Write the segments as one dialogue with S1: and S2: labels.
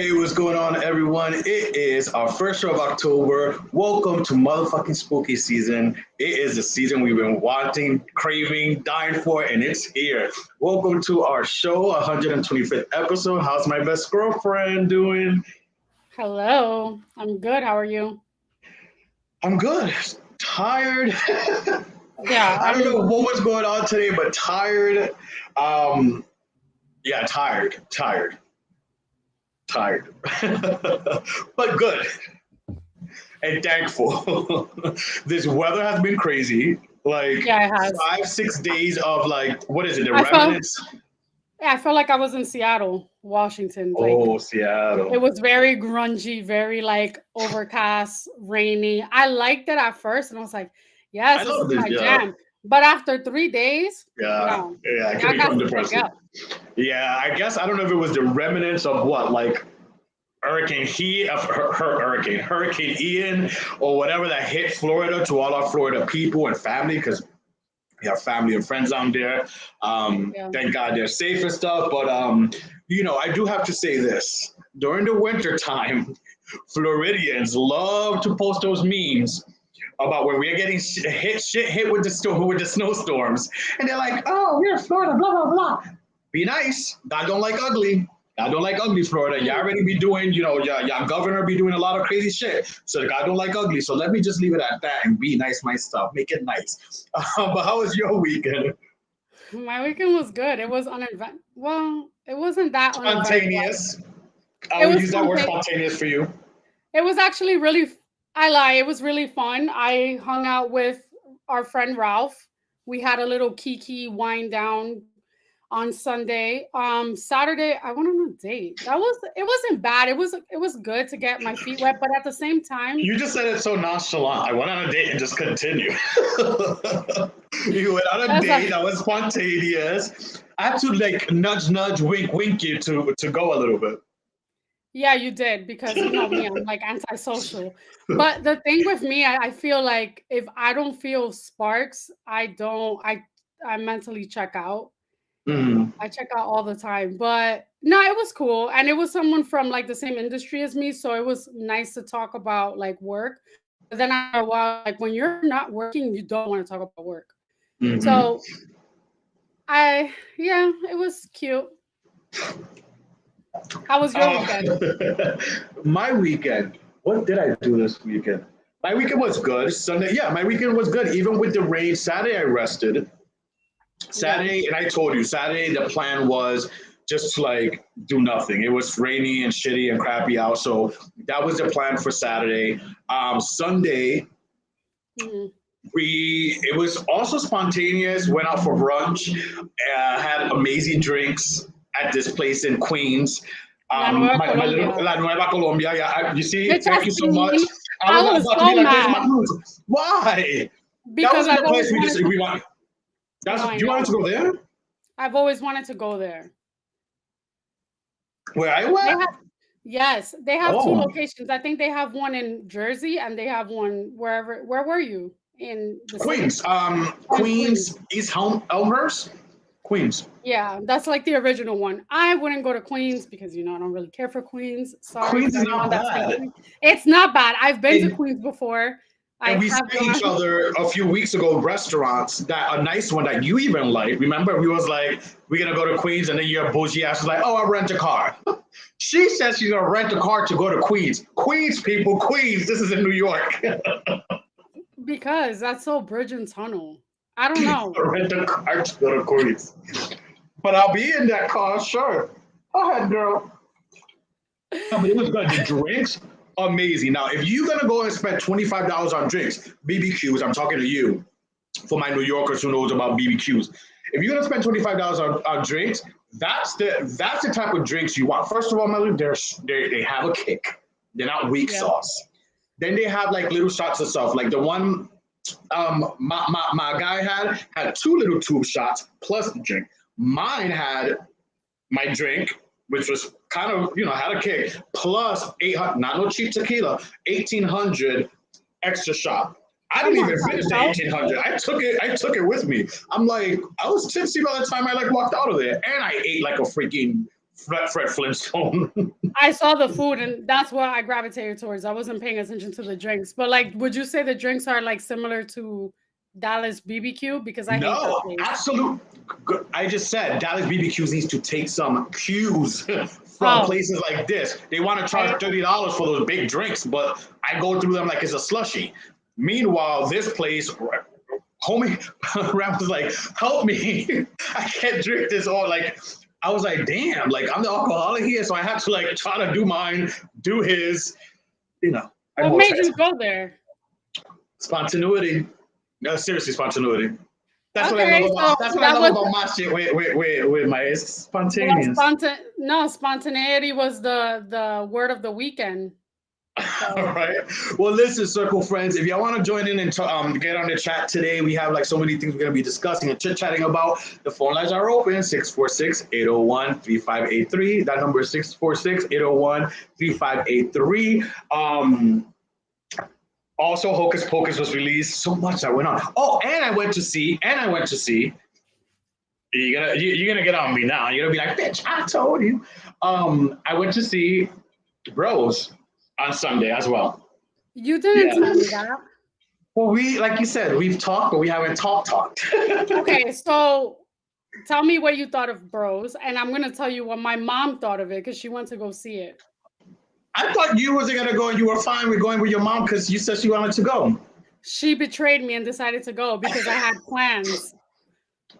S1: Hey, what's going on, everyone? It is our first show of October. Welcome to motherfucking spooky season. It is the season we've been wanting, craving, dying for, and it's here. Welcome to our show, 125th episode. How's my best girlfriend doing?
S2: Hello, I'm good. How are you?
S1: I'm good. Tired.
S2: Yeah,
S1: I don't know what was going on today, but tired. Um, yeah, tired, but good. And thankful. This weather has been crazy. Like
S2: yeah, it has.
S1: 5, 6 days of like what is it? The
S2: I felt,
S1: remnants.
S2: yeah, I felt like I was in Seattle, Washington. Like
S1: Oh,
S2: it
S1: Seattle.
S2: was very grungy, very like overcast, rainy. I liked it at first, and I was like,
S1: I
S2: yes, this
S1: love
S2: is
S1: this.
S2: my
S1: Yeah,
S2: jam. But after 3 days,
S1: yeah,
S2: no,
S1: yeah. It can
S2: I got
S1: become
S2: to pick
S1: depressing.
S2: up.
S1: Yeah, I guess I don't know if it was the remnants of what, like Hurricane Ian, or whatever that hit Florida to all our Florida people and family, because we have family and friends down there.
S2: Yeah,
S1: Thank God they're safe and stuff. But I do have to say this: during the winter time, Floridians love to post those memes about when we're getting shit hit with the snowstorms, and they're like, "Oh, we're Florida, blah blah blah." Be nice. God don't like ugly. I don't like ugly, Florida. Y'all
S2: mm,
S1: already be doing, your governor be doing a lot of crazy shit. So God don't like ugly. So let me just leave it at that and be nice myself. Make it nice. But how was your weekend?
S2: my weekend was good. It was unevent. Well, it wasn't that uneventful.
S1: Spontaneous. I
S2: It
S1: would
S2: was
S1: use that word
S2: spontaneous.
S1: spontaneous for you.
S2: It was actually really I lie, it was really fun. I hung out with our friend Ralph. We had a little kiki wind down on Sunday. Saturday I went on a date. It wasn't bad. It was good to get my feet wet, but at the same time,
S1: You just said it so nonchalant. I went on a date and just continue. You went on a
S2: that's a,
S1: date that was spontaneous. I had to like nudge, nudge, wink, wink you to go a little bit.
S2: yeah, you did because you know me, I'm like antisocial. But the thing with me, I feel like if I don't feel sparks, I mentally check out.
S1: Mm.
S2: I check out all the time, but no, it was cool, and it was someone from like the same industry as me, so it was nice to talk about like work. But then after a while, like when you're not working, you don't want to talk about work.
S1: Hmm.
S2: So yeah, it was cute. How was your weekend?
S1: My weekend. What did I do this weekend? My weekend was good. Sunday, yeah, my weekend was good. Even with the rain, Saturday I rested.
S2: Yeah,
S1: Saturday, and I told you, Saturday the plan was just to like do nothing. It was rainy and shitty and crappy out, so that was the plan for Saturday. Sunday,
S2: mhm.
S1: we it was also spontaneous. Went out for brunch, had amazing drinks at this place in Queens.
S2: La Nueva
S1: My little
S2: Colombia.
S1: La Nueva Colombia. Yeah, you see,
S2: Bitch,
S1: thank
S2: I
S1: you so much.
S2: seen.
S1: I
S2: I
S1: was
S2: was
S1: about to be
S2: so
S1: like, "Where's my
S2: mad
S1: boots?" Why? That
S2: because
S1: wasn't
S2: I've
S1: the place
S2: always
S1: we just
S2: wanted to.
S1: we want.
S2: No,
S1: That's
S2: I
S1: you wanted to
S2: know.
S1: go there.
S2: I've always wanted to go there.
S1: Where I
S2: They
S1: went?
S2: have Yes, they have two
S1: Oh,
S2: locations. I think they have one in Jersey and they have one wherever. Where were you? In the city?
S1: Queens.
S2: Oh, in Queens.
S1: Queens, East Elmhurst, Queens.
S2: Yeah, that's like the original one. I wouldn't go to Queens because I don't really care for Queens. Sorry
S1: Queens
S2: for
S1: is
S2: anyone
S1: not
S2: that's from
S1: bad.
S2: Queens. It's not bad. I've been to
S1: And
S2: Queens before. I
S1: and we
S2: have
S1: sent each
S2: gone.
S1: other a few weeks ago restaurants that a nice one that you even like. Remember, we was like, we're gonna go to Queens, and then your bougie ass was like, oh, I'll rent a car. She says she's gonna rent a car to go to Queens. Queens, people, Queens. This is in New York.
S2: Because that's so bridge and tunnel. I don't know.
S1: Rent a car to go to Queens. But I'll be in that car, sure. Go ahead, girl. No, but it was good. The drinks, amazing. Now, if you're gonna go and spend $25 on drinks, BBQs, I'm talking to you for my New Yorkers who knows about BBQs. If you're gonna spend $25 on drinks, that's the type of drinks you want. First of all, Melody, they have a kick. They're not weak
S2: Yeah.
S1: sauce. Then they have like little shots of stuff. Like the one my guy had two little tube shots plus the drink. Mine had my drink, which was kind of had a kick, plus 800, not no cheap tequila, 1800 extra shot. I
S2: Come
S1: didn't
S2: on,
S1: even
S2: top
S1: finish the
S2: shelf.
S1: 1800. I took it with me. I'm like, I was tipsy by the time I like walked out of there, and I ate like a freaking Fred Flintstone.
S2: I saw the food, and that's what I gravitated towards. I wasn't paying attention to the drinks, but like, would you say the drinks are like similar to Dallas BBQ? Because I hate that
S1: No,
S2: place.
S1: absolute. I just said Dallas BBQs needs to take some cues from
S2: Oh,
S1: places like this. They want to charge $30 for those big drinks, but I go through them like it's a slushy. Meanwhile, this place, homie, Ram was like, "Help me! I can't drink this all." Like, I was like, "Damn!" Like, I'm the alcoholic here, so I had to like try to do mine, do his. You know,
S2: what made you go there?
S1: spontaneity. No, seriously, spontaneity. That's what I
S2: Okay,
S1: love
S2: so
S1: about. That's what I
S2: that
S1: love
S2: was
S1: about my shit. With my it's spontaneous.
S2: no, spontaneity was the word of the weekend.
S1: All
S2: So
S1: right. Well, listen, circle friends. If y'all want to join in and get on the chat today, we have like so many things we're going to be discussing and chit chatting about. The phone lines are open 646-801-3583. That number is 646-801-3583. Also, Hocus Pocus was released. So much that went on. Oh, and I went to see. You're gonna get on me now. You're gonna be like, bitch, I told you. I went to see Bros on Sunday as well.
S2: you didn't
S1: Yeah.
S2: tell me that.
S1: Well, we like you said, we've talked, but we haven't talked.
S2: Okay, so tell me what you thought of Bros, and I'm gonna tell you what my mom thought of it because she went to go see it.
S1: I thought you wasn't gonna go and you were fine with going with your mom because you said she wanted to go.
S2: She betrayed me and decided to go because I had plans.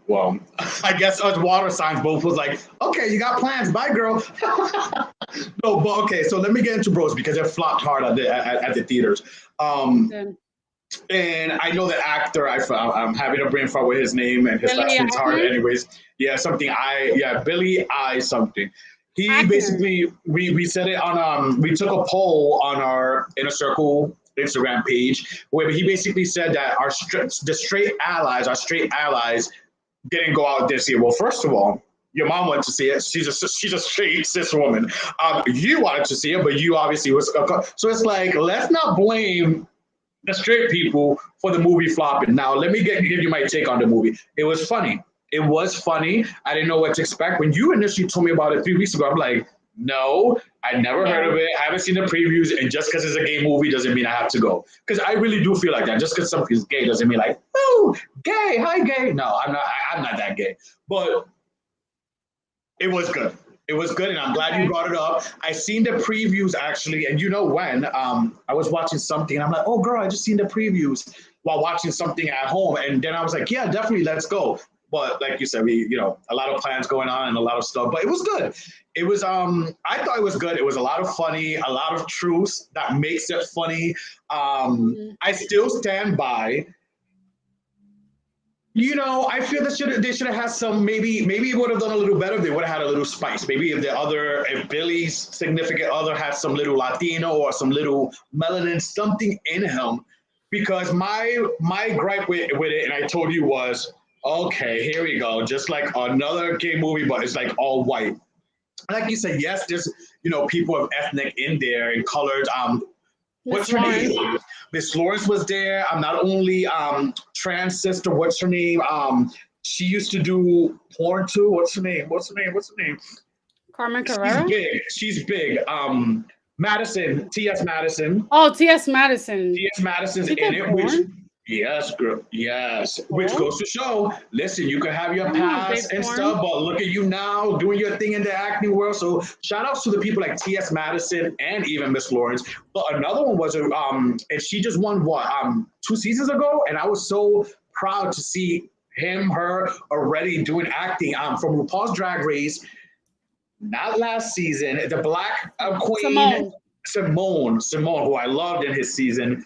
S1: Well, I guess us water signs both was like, okay, you got plans, bye, girl. No, but okay, so let me get into Bros because it flopped hard at the theaters.
S2: Then
S1: And I know the actor. I'm having a brain fart with his name, and his
S2: Billy
S1: last name's hard.
S2: Eichner?
S1: Anyways, yeah, Billy I something. He
S2: Eichner.
S1: basically we said it on we took a poll on our Inner Circle Instagram page where he basically said that our straight allies didn't go out this year. Well, first of all, your mom went to see it. She's a straight cis woman. You wanted to see it, but you obviously was so it's like let's not blame the straight people for the movie flopping. Now, let me give you my take on the movie. It was funny. I didn't know what to expect. When you initially told me about it 3 weeks ago, I'm like, no, I never heard of it. I haven't seen the previews. And just because it's a gay movie doesn't mean I have to go. Because I really do feel like that. Just because something's gay doesn't mean like, oh, gay, hi, gay. No, I'm not that gay. But it was good. It was good, and I'm glad you brought it up. I seen the previews actually, and you know when I was watching something, and I'm like, oh girl, I just seen the previews while watching something at home, and then I was like, yeah, definitely, let's go. But like you said, we a lot of plans going on and a lot of stuff, but it was good. It was I thought it was good. It was a lot of funny, a lot of truths that makes it funny. I still stand by. I feel that they should have had some maybe it would have done a little better if they would have had a little spice. Maybe if Billy's significant other had some little Latino or some little melanin, something in him. Because my gripe with it, and I told you was, okay, here we go, just like another gay movie, but it's like all white. Like you said, yes, there's people of ethnic in there and colored. What's her name? Miss Lawrence was there. I'm not only trans sister. What's her name? She used to do porn too. What's her name?
S2: Carmen Carrera.
S1: She's big. Madison. T.S. Madison.
S2: Oh, T.S. Madison.
S1: T.S. Madison's in it. Which yes, girl. Yes. Cool. Which goes to show. Listen, you can have your past and stuff, but look at you now doing your thing in the acting world. So shout outs to the people like T.S. Madison and even Miss Lawrence. But another one was and she just won 2 seasons ago, and I was so proud to see her already doing acting from RuPaul's Drag Race. Not last season, the Black Queen Simone, who I loved in his season.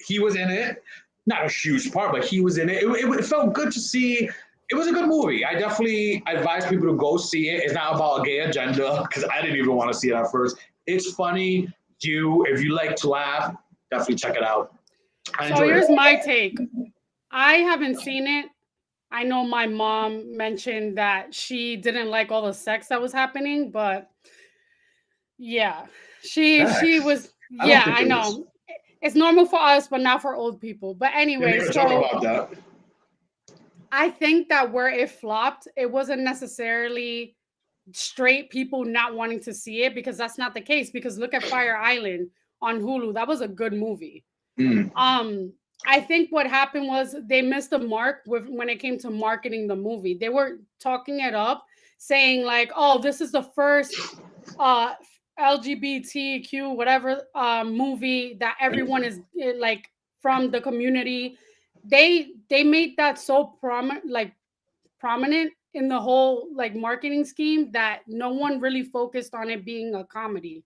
S1: He was in it, not a huge part, but he was in it. It felt good to see. It was a good movie. I definitely advise people to go see it. It's not about a gay agenda because I didn't even want to see it at first. It's funny. If you like to laugh, definitely check it out.
S2: So here's my take. I haven't seen it. I know my mom mentioned that she didn't like all the sex that was happening, but yeah, she was. Yeah, I know. It's normal for us, but not for old people. But anyway,
S1: about that.
S2: I think that where it flopped, it wasn't necessarily straight people not wanting to see it, because that's not the case. Because look at Fire Island on Hulu. That was a good movie. I think what happened was they missed the mark when it came to marketing the movie. They were talking it up, saying like, "Oh, this is the first LGBTQ whatever movie that everyone is like from the community." They made that so prominent in the whole like marketing scheme that no one really focused on it being a comedy.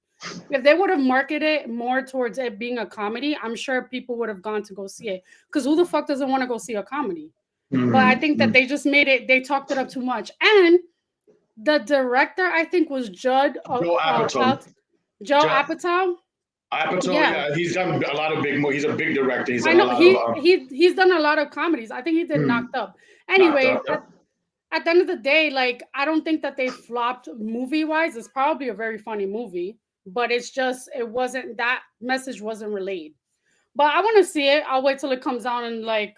S2: If they would have marketed it more towards it being a comedy, I'm sure people would have gone to go see it. Because who the fuck doesn't want to go see a comedy? But I think that they just made it, they talked it up too much. And the director, I think, was
S1: Joe Apatow.
S2: Joe Apatow.
S1: Apatow, yeah, he's done a lot of big movies. He's a big director. He's done
S2: I know he's done a lot of comedies. I think he did Knocked Up. Anyway, at the end of the day, like, I don't think that they flopped movie-wise. It's probably a very funny movie, but it's just, it wasn't, that message wasn't relayed. But I want to see it. I'll wait till it comes out and like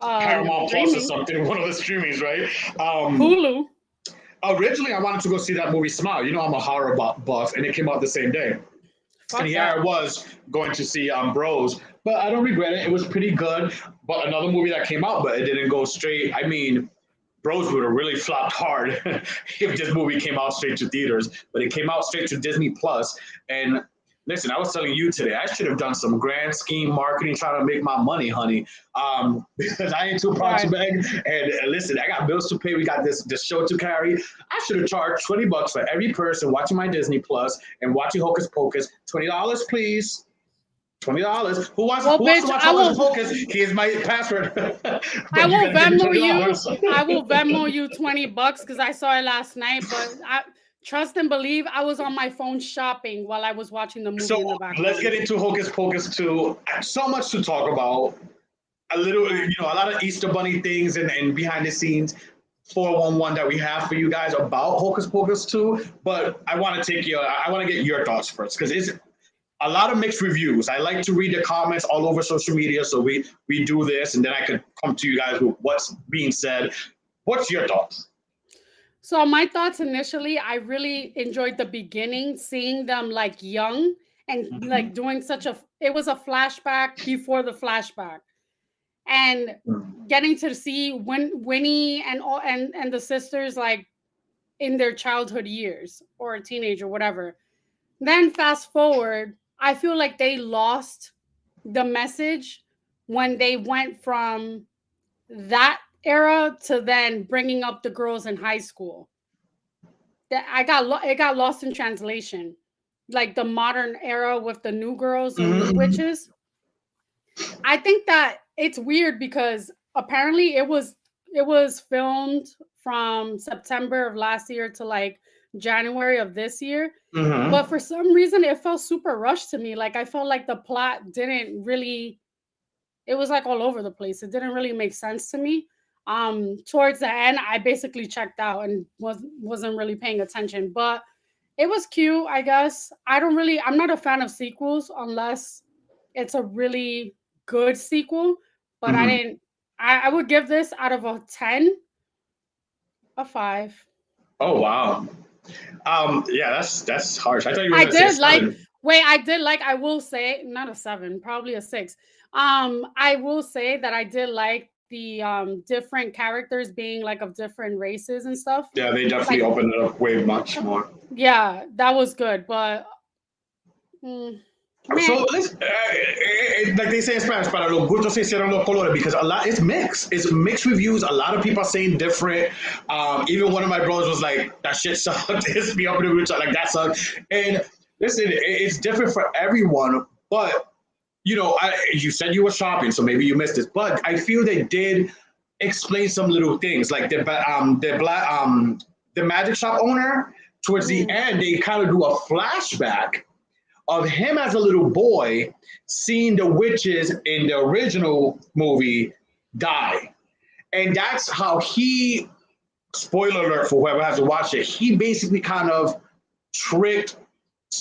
S1: Paramount Plus or something, one of the streamings, right?
S2: Hulu.
S1: Originally, I wanted to go see that movie Smile. You know, I'm a horror buff, and it came out the same day. And yeah, I was going to see Bros, but I don't regret it. It was pretty good. But another movie that came out, but it didn't go straight. I mean, Bros would have really flopped hard if this movie came out straight to theaters, but it came out straight to Disney Plus. And listen, I was telling you today, I should have done some grand scheme marketing trying to make my money, honey, because I ain't too proud to beg. And listen, I got bills to pay. We got this show to carry. I should have charged $20 for every person watching my Disney Plus and watching Hocus Pocus. $20, please. $20. Who wants to watch Hocus Pocus? Here's my password.
S2: I will Venmo you. I will Venmo you $20 because I saw it last night. But trust and believe, I was on my phone shopping while I was watching the movie in the background.
S1: Let's get into Hocus Pocus 2. So much to talk about. A lot of Easter Bunny things and behind the scenes 411 that we have for you guys about Hocus Pocus 2. But I want to get your thoughts first, because it's a lot of mixed reviews. I like to read the comments all over social media, so we do this, and then I could come to you guys with what's being said. What's your thoughts?
S2: So my thoughts initially, I really enjoyed the beginning, seeing them like young and like doing it was a flashback before the flashback, and getting to see Winnie and the sisters like in their childhood years or a teenager, whatever. Then fast forward, I feel like they lost the message when they went from that era to then bringing up the girls in high school. That it got lost in translation, like the modern era with the new girls and the witches. I think that it's weird because apparently it was filmed from September of last year to like January of this year. But for some reason it felt super rushed to me. Like I felt like the plot didn't really, it was like all over the place. It didn't really make sense to me. Towards the end, I basically checked out and wasn't really paying attention, but it was cute, I guess. I'm not a fan of sequels unless it's a really good sequel, but I would give this out of a 10, a 5. Oh,
S1: wow. Yeah, that's harsh. I thought you were going to say 7.
S2: I will say, not a 7, probably a 6. I will say that I did like the different characters being like of different races and stuff.
S1: Yeah, they definitely opened it up way much more.
S2: Yeah, that was good, but
S1: so like they say in Spanish, para los gustos se hicieron los colores, because it's mixed. It's mixed reviews. A lot of people are saying different. Even one of my bros was like, that shit sucked. It's me up in the roots, like that sucked. And listen, it's different for everyone, but you said you were shopping, so maybe you missed this, but I feel they did explain some little things, like the magic shop owner. Towards the end, they kind of do a flashback of him as a little boy seeing the witches in the original movie die, and that's how he. Spoiler alert for whoever has to watch it. He basically kind of tricked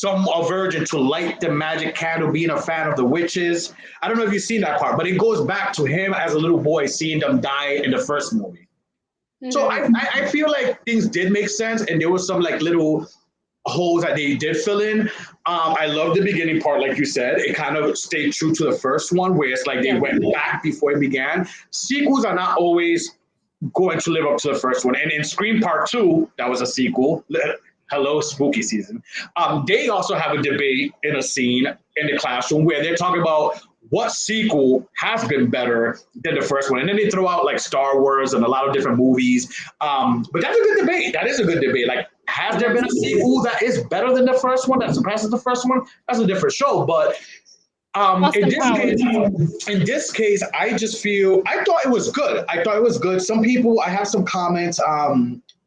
S1: a virgin to light the magic candle, being a fan of the witches. I don't know if you've seen that part, but it goes back to him as a little boy seeing them die in the first movie. So
S2: Hmm.
S1: I feel like things did make sense, and there was some like little holes that they did fill in. I love the beginning part, like you said. It kind of stayed true to the first one, where it's like they
S2: Yeah.
S1: went back before it began. Sequels are not always going to live up to the first one. And in Scream Part 2, that was a sequel. Hello, spooky season. They also have a debate in a scene in the classroom where they're talking about what sequel has been better than the first one. And then they throw out like Star Wars and a lot of different movies. But that's a good debate. That is a good debate. Like, has
S2: It
S1: there been
S2: is.
S1: a sequel that is better than the first one, that surpasses the first one? That's a different show. But
S2: Austin Powers.
S1: in this case, I just feel I thought it was good. I thought it was good. Some people, I have some comments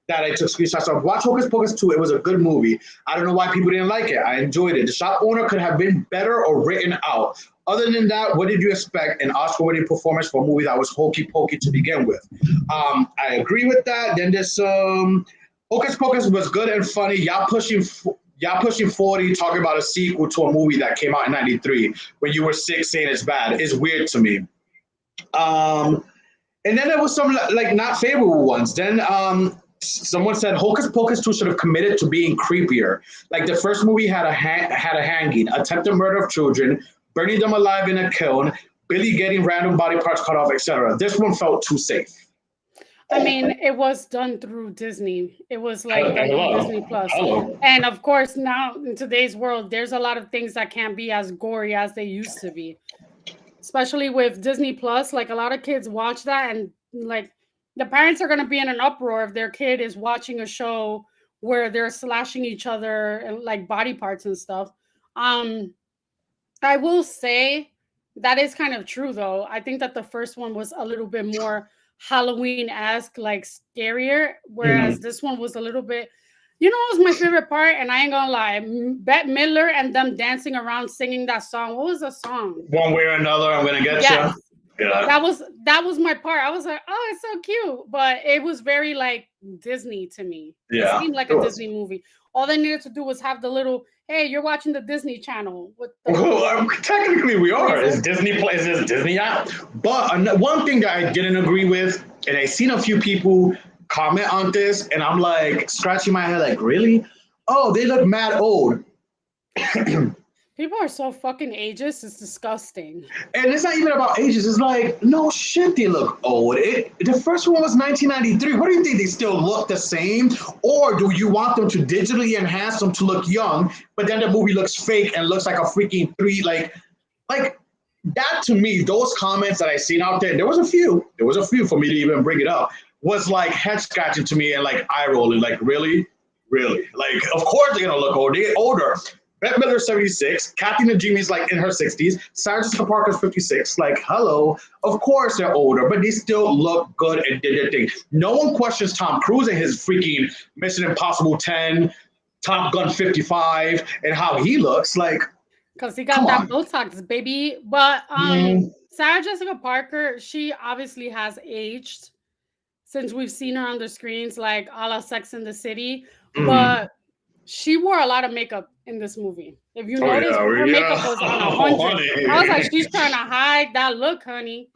S1: that I took screenshots of. Watch Hocus Pocus 2. It was a good movie. I don't know why people didn't like it. I enjoyed it. The shop owner could have been better or written out. Other than that, what did you expect? An Oscar-winning performance for a movie that was hokey pokey to begin with. I agree with that. Then there's Hocus Pocus was good and funny. Y'all pushing 40 talking about a sequel to a movie that came out in 93 when you were 6 saying it's bad. It's weird to me. And then there was some like not favorable ones. Then someone said Hocus Pocus 2 should have committed to being creepier. Like the first movie had a hanging, attempted murder of children, burning them alive in a kiln, Billy getting random body parts cut off, etc. This one felt too safe.
S2: I mean, it was done through Disney. It was like done through
S1: Hello.
S2: Disney Plus.
S1: Hello.
S2: And of course, now in today's world, there's a lot of things that can't be as gory as they used to be. Especially with Disney Plus, like a lot of kids watch that, and like the parents are going to be in an uproar if their kid is watching a show where they're slashing each other and like body parts and stuff. Um, I will say that is kind of true, though. I think that the first one was a little bit more Halloween-esque, like scarier, whereas
S1: Mhm.
S2: this one was a little bit. You know, what was my favorite part, and I ain't gonna lie, Bette Midler and them dancing around singing that song. What was the song?
S1: One way or another, I'm gonna get
S2: Yes,
S1: you. Yeah.
S2: that was my part. I was like, oh, it's so cute, but it was very like Disney to me. It
S1: Yeah.
S2: seemed like
S1: It
S2: a
S1: was.
S2: Disney movie. All they needed to do was have the little, hey, you're watching the Disney Channel with the
S1: Well, technically, we are. It's
S2: laser.
S1: Disney Plus. It's Disney app. But one thing that I didn't agree with, and I seen a few people comment on this, and I'm like scratching my head, like, really? Oh, they look mad old.
S2: People are so fucking ageist. It's disgusting.
S1: And it's not even about ages. It's like, no shit, they look old. The first one was 1993. What do you think? They still look the same? Or do you want them to digitally enhance them to look young, but then the movie looks fake and looks like a freaking three, like that to me, those comments that I seen out there, there was a few for me to even bring it up, was like head scratching to me and like eye rolling, like, really? Really? Like, of course they're gonna look old. They're older. Bette Midler 76, Kathy Najimy's like in her 60s, Sarah Jessica Parker's 56. Like, hello, of course they're older, but they still look good and did their thing. No one questions Tom Cruise and his freaking Mission Impossible 10, Top Gun 55, and how he looks. Like,
S2: Because he
S1: come
S2: got that
S1: on.
S2: Botox, baby. But
S1: Mm,
S2: Sarah Jessica Parker, she obviously has aged since we've seen her on the screens, like a la Sex in the City.
S1: mm.
S2: But she wore a lot of makeup in this movie. If you
S1: Oh
S2: notice,
S1: yeah,
S2: her makeup
S1: yeah.
S2: was on
S1: Oh,
S2: 100. I was like,
S1: honey.
S2: she's trying to hide that look, honey.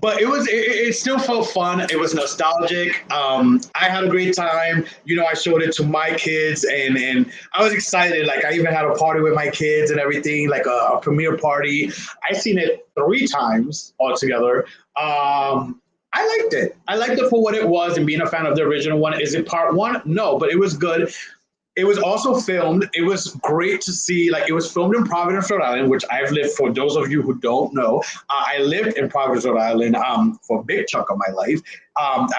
S1: But it still felt fun. It was nostalgic. I had a great time. You know, I showed it to my kids, and I was excited. Like I even had a party with my kids and everything, like a premiere party. I seen it 3 times altogether. I liked it. I liked it for what it was, and being a fan of the original one. Is it part one? No, but it was good. It was also filmed. It was great to see. Like it was filmed in Providence, Rhode Island, which I've lived. For those of you who don't know, I lived in Providence, Rhode Island, for a big chunk of my life,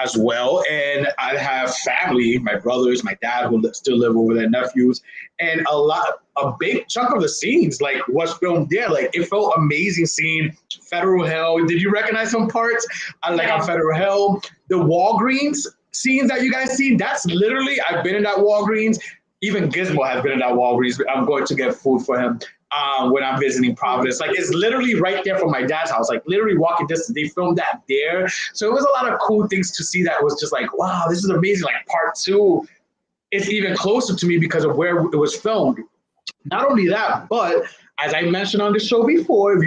S1: as well. And I have family, my brothers, my dad, who still live over there, nephews, and a big chunk of the scenes like was filmed there. Like it felt amazing seeing Federal Hill. Did you recognize some parts? Like on Federal Hill, the Walgreens scenes that you guys see. That's literally I've been in that Walgreens. Even Gizmo has been in that Walgreens. I'm going to get food for him when I'm visiting Providence. Like it's literally right there from my dad's house. Like literally walking distance. They filmed that there, so it was a lot of cool things to see. That was just like, wow, this is amazing. Like part two, it's even closer to me because of where it was filmed. Not only that, but as I mentioned on the show before, if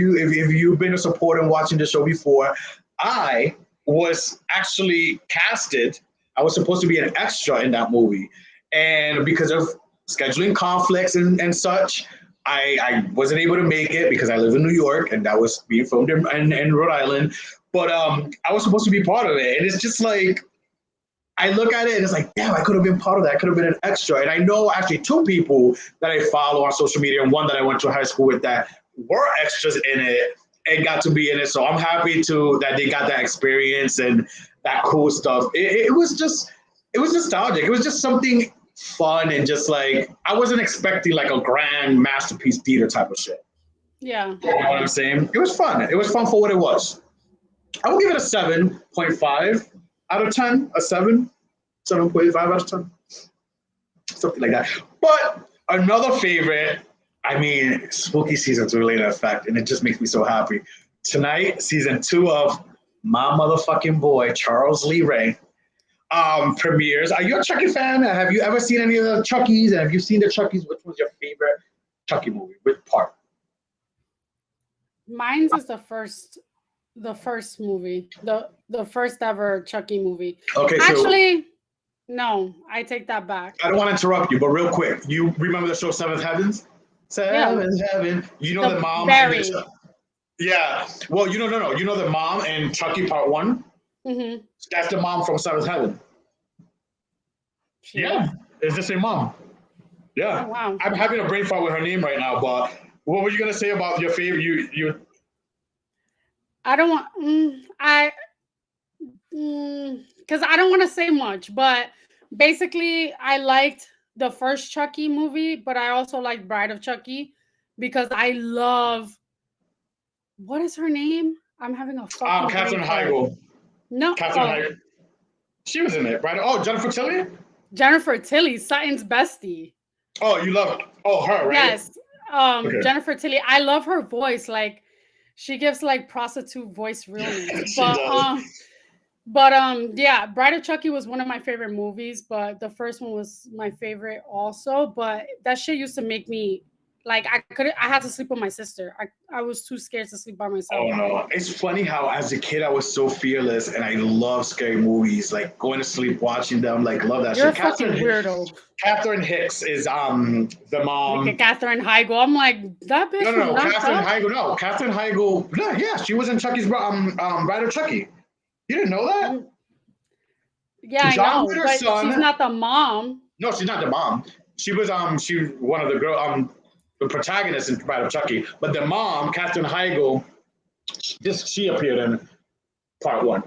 S1: you've been a supporter and watching the show before, I was actually casted. I was supposed to be an extra in that movie. And because of scheduling conflicts and such, I wasn't able to make it because I live in New York and that was being filmed in Rhode Island. But I was supposed to be part of it. And it's just like, I look at it and it's like, damn, I could have been part of that. I could have been an extra. And I know actually two people that I follow on social media and one that I went to high school with that were extras in it and got to be in it. So I'm happy that they got that experience and that cool stuff. It was nostalgic. It was just something fun and just like, I wasn't expecting like a grand masterpiece theater type of shit.
S2: Yeah.
S1: You know what I'm saying? It was fun. It was fun for what it was. I would give it a 7.5 out of 10, a 7.5 out of 10, something like that. But another favorite, I mean, spooky season's really in effect, and it just makes me so happy. Tonight, season 2 of my motherfucking boy, Charles Lee Ray, premieres. Are you a Chucky fan? Have you ever seen any of the Chuckies? And have you seen the Chuckies? Which was your favorite Chucky movie? Which part?
S2: Mine's is the first movie, the first ever Chucky movie.
S1: Okay,
S2: actually, no, I take that back.
S1: I don't want to interrupt you, but real quick, you remember the show Seventh Heavens? Seventh Heaven. You know the mom.
S2: Barry.
S1: Yeah. Well, you know, you know the mom in Chucky Part 1.
S2: Mm-hmm.
S1: That's the mom from Seventh Heaven. Yeah, it's the same mom. Yeah.
S2: Oh, wow.
S1: I'm having a brain fart with her name right now, but what were you gonna say about your favorite? You.
S2: I don't want. Because I don't want to say much, but basically, I liked the first Chucky movie, but I also liked Bride of Chucky because I love. What is her name? I'm having a fucking.
S1: Katherine Heigl.
S2: No.
S1: Katherine Heigl. She was in it, right? Oh, Jennifer Tilly.
S2: Jennifer Tilly, Sutton's bestie.
S1: Oh, you love her, right?
S2: Yes. Okay. Jennifer Tilly. I love her voice. Like, she gives like prostitute voice realness. Yeah, Bride of Chucky was one of my favorite movies, but the first one was my favorite also. But that shit used to make me like I had to sleep with my sister. I was too scared to sleep by myself.
S1: Oh no. It's funny how as a kid I was so fearless and I love scary movies, like going to sleep watching them, like love that
S2: You're
S1: shit.
S2: a fucking weirdo.
S1: Catherine Hicks is the mom.
S2: Like Katherine Heigl. I'm like, that bitch.
S1: No, Katherine Heigl. No, Katherine Heigl. Yeah, she was in Chucky's Bride of Chucky. You didn't know that?
S2: Yeah, I know. But she's not the mom.
S1: No, she's not the mom. She was she one of the girl the protagonist in Bride of Chucky. But the mom, Katherine Heigl, she appeared in Part 1.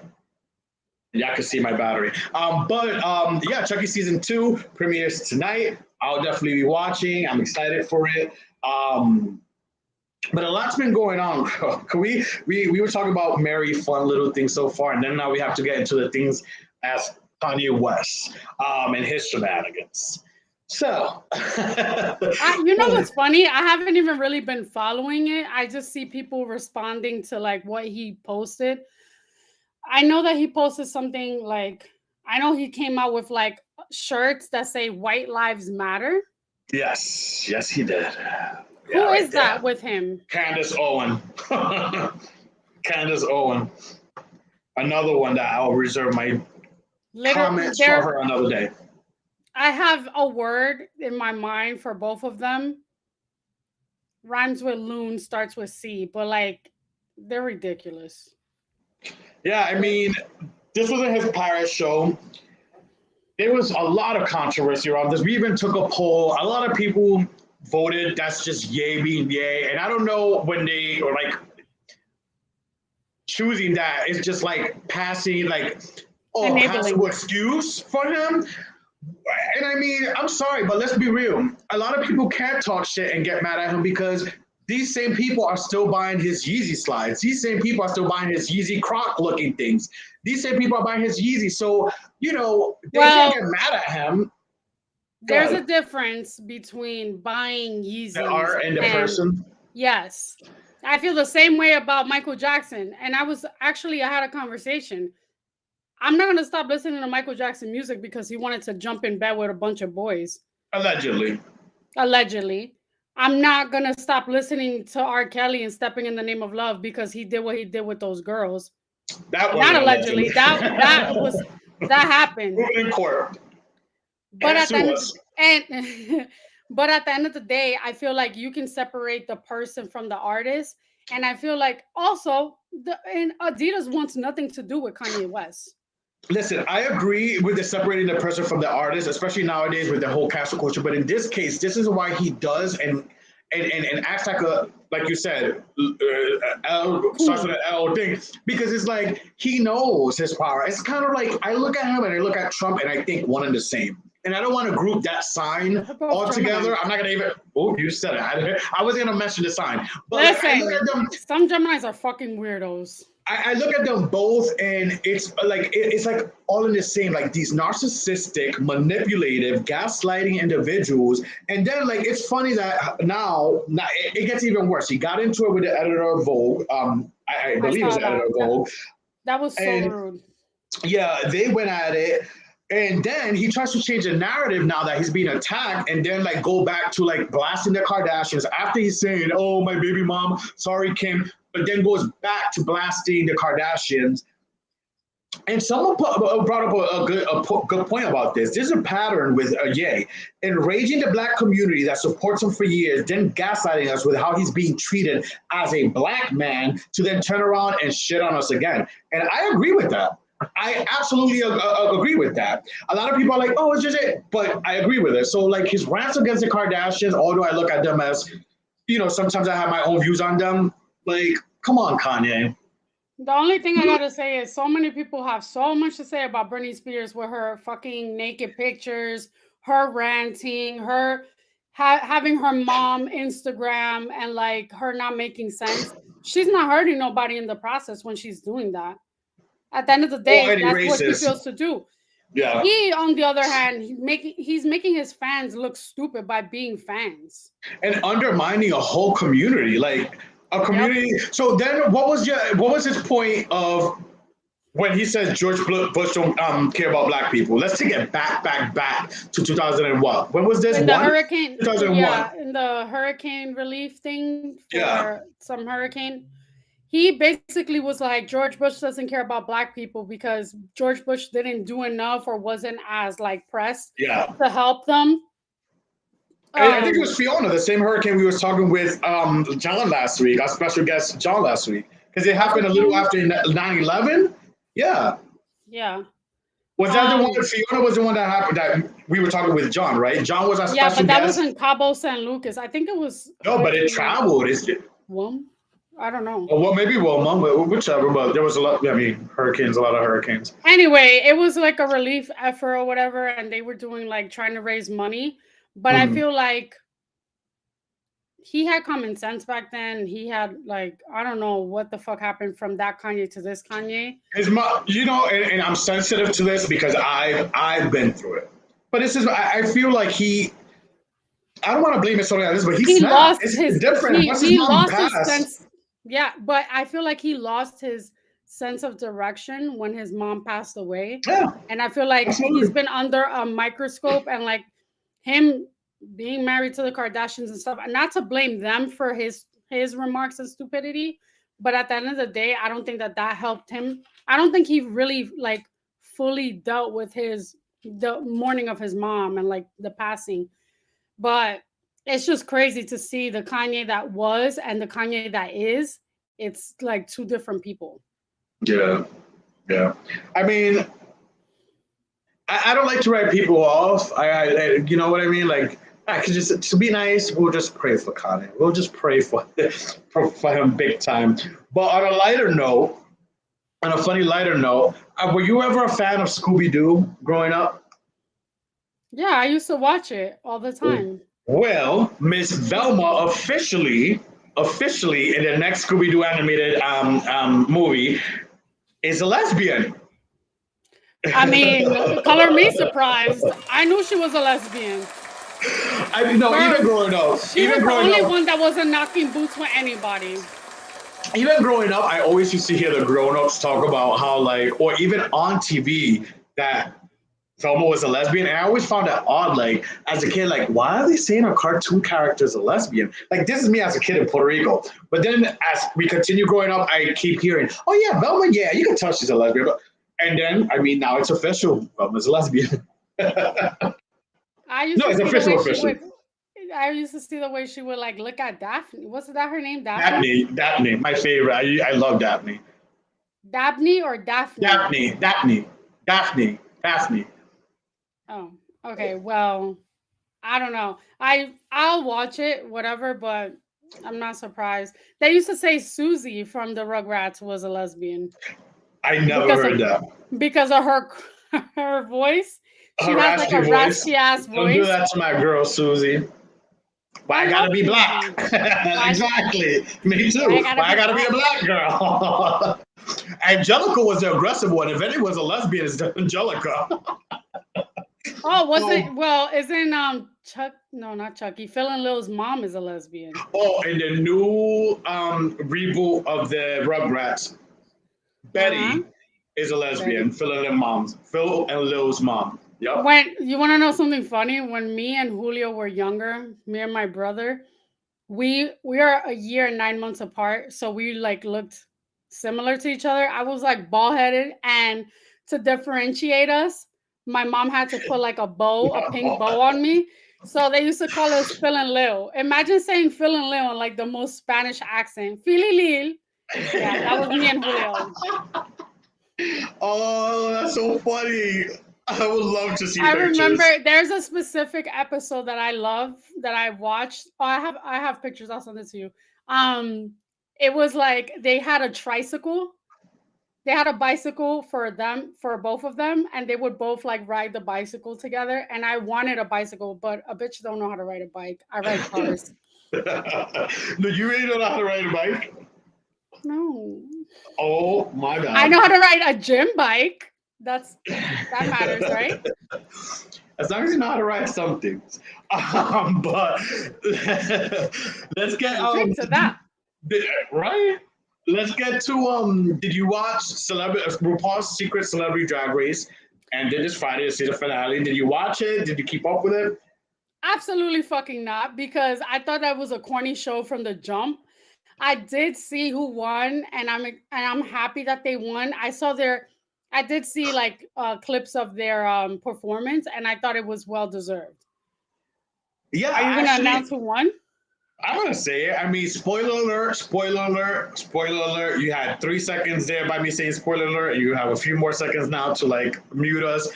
S1: Yeah, I can see my battery. Yeah, Chucky season 2 premieres tonight. I'll definitely be watching. I'm excited for it. But a lot's been going on. we were talking about merry, fun little things so far, and then now we have to get into the things as Kanye West and his shenanigans. So,
S2: you know what's funny? I haven't even really been following it. I just see people responding to like what he posted. I know that he posted something like, I know he came out with like shirts that say White Lives Matter.
S1: Yes, he did.
S2: Who is that with him?
S1: Candace Owen. Candace Owen. Another one that I'll reserve my comments for her another day.
S2: I have a word in my mind for both of them. Rhymes with loon, starts with C, but like they're ridiculous.
S1: Yeah, I mean, this wasn't his Paris show. There was a lot of controversy around this. We even took a poll. A lot of people voted that's just yay being yay. And I don't know when they are like choosing that. It's just like passing like, possible excuse for him. And I mean, I'm sorry, but let's be real. A lot of people can't talk shit and get mad at him because these same people are still buying his Yeezy slides. These same people are still buying his Yeezy Croc looking things. These same people are buying his Yeezy. So, they can't get mad at him.
S2: There's a difference between buying Yeezys.
S1: The art and the person.
S2: Yes. I feel the same way about Michael Jackson. And I had a conversation. I'm not going to stop listening to Michael Jackson music because he wanted to jump in bed with a bunch of boys.
S1: Allegedly.
S2: I'm not going to stop listening to R. Kelly and Stepping in the Name of Love because he did what he did with those girls.
S1: That
S2: Not allegedly. That happened.
S1: Moving in court.
S2: But at the but at the end of the day, I feel like you can separate the person from the artist, and I feel like also and Adidas wants nothing to do with Kanye West.
S1: Listen, I agree with the separating the person from the artist, especially nowadays with the whole cancel culture. But in this case, this is why he does and acts like you said, L starts with an L thing, because it's like he knows his power. It's kind of like I look at him and I look at Trump and I think one and the same. And I don't want to group that sign all together. I'm not gonna even. Oh, you said it. I wasn't gonna mention the sign. But
S2: listen, some Geminis are fucking weirdos.
S1: I look at them both, and it's like all in the same, like these narcissistic, manipulative, gaslighting individuals. And then like it's funny that now it gets even worse. He got into it with the editor of Vogue. I believe it was the editor of Vogue.
S2: That was so rude.
S1: Yeah, they went at it. And then he tries to change the narrative now that he's being attacked, and then like go back to like blasting the Kardashians after he's saying, "Oh, my baby mom, sorry, Kim," but then goes back to blasting the Kardashians. And someone brought up a good point about this. There's a pattern with Ye enraging the Black community that supports him for years, then gaslighting us with how he's being treated as a Black man, to then turn around and shit on us again. And I agree with that. I absolutely agree with that. A lot of people are like, "Oh, it's just it," but I agree with it. So, like his rants against the Kardashians, although I look at them as, sometimes I have my own views on them. Like, come on, Kanye.
S2: The only thing I gotta say is so many people have so much to say about Britney Spears with her fucking naked pictures, her ranting, her having her mom Instagram, and like her not making sense. She's not hurting nobody in the process when she's doing that. At the end of the day, that's what he feels to do.
S1: Yeah.
S2: He, on the other hand, he's making his fans look stupid by being fans
S1: and undermining a whole community, like a community. Yep. So then, what was his point of when he says George Bush don't care about Black people? Let's take it back to 2000 and what? When was this?
S2: In the hurricane.
S1: 2001.
S2: Yeah, in the hurricane relief thing for some hurricane. He basically was like, George Bush doesn't care about Black people because George Bush didn't do enough or wasn't as like pressed to help them.
S1: I think it was Fiona, the same hurricane we was talking with John last week, our special guest John last week, because it happened a little after 9/11. Yeah.
S2: Yeah.
S1: Was that the one? Fiona was the one that happened that we were talking with John, right? John was our special guest.
S2: Yeah, but that was in Cabo San Lucas. I think it was.
S1: No, but it traveled.
S2: Well, I don't know.
S1: Well, maybe Wilma, whichever, but there was a lot, hurricanes, a lot of hurricanes.
S2: Anyway, it was like a relief effort or whatever, and they were doing like trying to raise money. But I feel like he had common sense back then. He had like, I don't know what the fuck happened from that Kanye to this Kanye.
S1: His mom, and I'm sensitive to this because I've been through it. But this is, I feel like I don't want to blame it solely on this, but he
S2: lost
S1: his
S2: different. He lost his sense. Yeah, but I feel like he lost his sense of direction when his mom passed away.
S1: Yeah.
S2: And I feel like he's been under a microscope, and like him being married to the Kardashians and stuff, and not to blame them for his remarks and stupidity, but at the end of the day, I don't think that helped him. I don't think he really like fully dealt with the mourning of his mom and like the passing. But it's just crazy to see the Kanye that was and the Kanye that is. It's like two different people.
S1: Yeah. I mean, I don't like to write people off. I you know what I mean? Like, I could just, to be nice, we'll just pray for Kanye. We'll just pray for him big time. But on a funny lighter note, were you ever a fan of Scooby-Doo growing up?
S2: Yeah, I used to watch it all the time.
S1: Well, Miss Velma officially in the next Scooby-Doo animated movie is a lesbian.
S2: I mean, color me surprised. I knew she was a lesbian.
S1: Even growing up.
S2: She was the only one that wasn't knocking boots with anybody.
S1: Even growing up, I always used to hear the grown-ups talk about how, like, or even on TV, that Velma was a lesbian, and I always found that odd. Like as a kid, like why are they saying a cartoon character is a lesbian? Like this is me as a kid in Puerto Rico. But then as we continue growing up, I keep hearing, "Oh yeah, Velma, yeah, you can tell she's a lesbian." And then I mean now it's official. Velma's a lesbian. No,
S2: I used to
S1: it's
S2: see the way
S1: official,
S2: she
S1: official.
S2: would. I used to see the way she would like look at Daphne. What's that her name? Daphne?
S1: Daphne, my favorite. I love Daphne.
S2: Dabney or Daphne?
S1: Daphne.
S2: Oh, okay. Well, I don't know. I'll watch it, whatever, but I'm not surprised. They used to say Susie from the Rugrats was a lesbian
S1: I never
S2: because of
S1: heard that.
S2: her her voice. She
S1: Her
S2: has like
S1: raspy
S2: a
S1: voice.
S2: raspy ass
S1: Don't do
S2: voice.
S1: that to my girl, Susie. Why I gotta
S2: love
S1: be black?
S2: Susie. Why,
S1: Exactly. Me
S2: why I
S1: too.
S2: gotta
S1: Why I
S2: be
S1: gotta be a
S2: black?
S1: black girl? Angelica was the aggressive one. If any was a lesbian, it's Angelica.
S2: Oh, was
S1: Oh,
S2: it? Well, isn't Chuck? No, not Chucky. Phil and Lil's mom is a lesbian.
S1: oh, and the new reboot of the Rugrats,
S2: Uh huh.
S1: Betty is a lesbian.
S2: Betty.
S1: Phil and Lil's mom. Yep.
S2: When you want to know something funny, when me and Julio were younger, me and my brother, we are a year and 9 months apart, so we like looked similar to each other. I was like bald headed, and to differentiate us, my mom had to put like a pink bow on me. So they used to call us Phil and Lil. Imagine saying Phil and Lil in like the most Spanish accent. Philly Lil. Yeah, that was me and Julio.
S1: Oh, that's so funny. I would love to see
S2: I remember
S1: pictures.
S2: there's a specific episode that I love that I watched. Oh, I have pictures. I'll send it to you. Um, it was like they had a tricycle. They had a bicycle for both of them, and they would both like ride the bicycle together. And I wanted a bicycle, but a bitch don't know how to ride a bike. I ride cars.
S1: No, you really don't know how to ride a bike?
S2: No,
S1: Oh my
S2: I
S1: God.
S2: know how to ride a gym bike. That matters, right?
S1: As long as you know how to ride some things. But let's get
S2: Drink to that.
S1: right. Let's get to did you watch Celebrity RuPaul's Secret Celebrity Drag Race? And then this Friday is the finale. Did you watch it? Did you keep up with it?
S2: Absolutely fucking not, because I thought that was a corny show from the jump. I did see who won, and I'm happy that they won. I did see like clips of their performance, and I thought it was well deserved.
S1: Yeah,
S2: Are you gonna
S1: actually,
S2: announce who won?
S1: I'm gonna say it. I mean, spoiler alert. You had 3 seconds there by me saying spoiler alert. You have a few more seconds now to like mute us.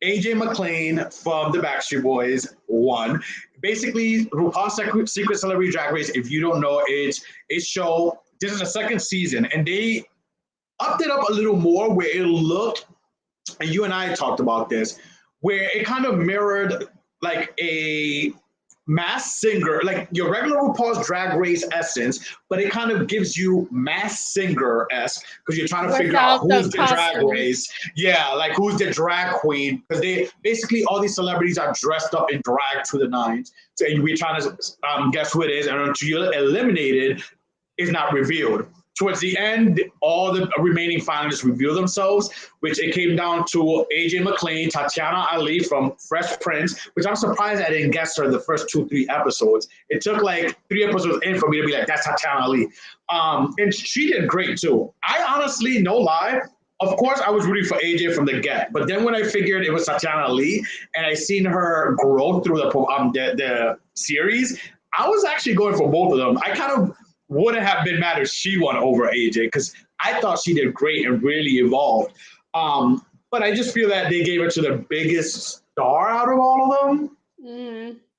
S1: AJ McLean from the Backstreet Boys won. Basically, RuPaul's Secret Celebrity Drag Race, if you don't know, it's a show. This is the second season, and they upped it up a little more where it looked, and you and I talked about this, where it kind of mirrored like a mass singer, like your regular RuPaul's Drag Race essence, but it kind of gives you mass singer esque because you're trying to figure out
S2: Without the
S1: who's the Drag
S2: costumes.
S1: Race. Yeah, like who's the drag queen because they basically all these celebrities are dressed up in drag to the nines. So we're trying to guess who it is, and until you're eliminated, is not revealed. Towards the end, all the remaining finalists reveal themselves, which it came down to AJ McLean, Tatiana Ali from Fresh Prince, which I'm surprised I didn't guess her the first 2, 3 episodes. It took like 3 episodes in for me to be like, that's Tatiana Ali. And she did great too. I honestly, no lie, of course I was rooting for AJ from the get, but then when I figured it was Tatiana Ali and I seen her grow through the series, I was actually going for both of them. I kind of wouldn't have been mad if she won over AJ because I thought she did great and really evolved. But I just feel that they gave it to the biggest star out of all of them,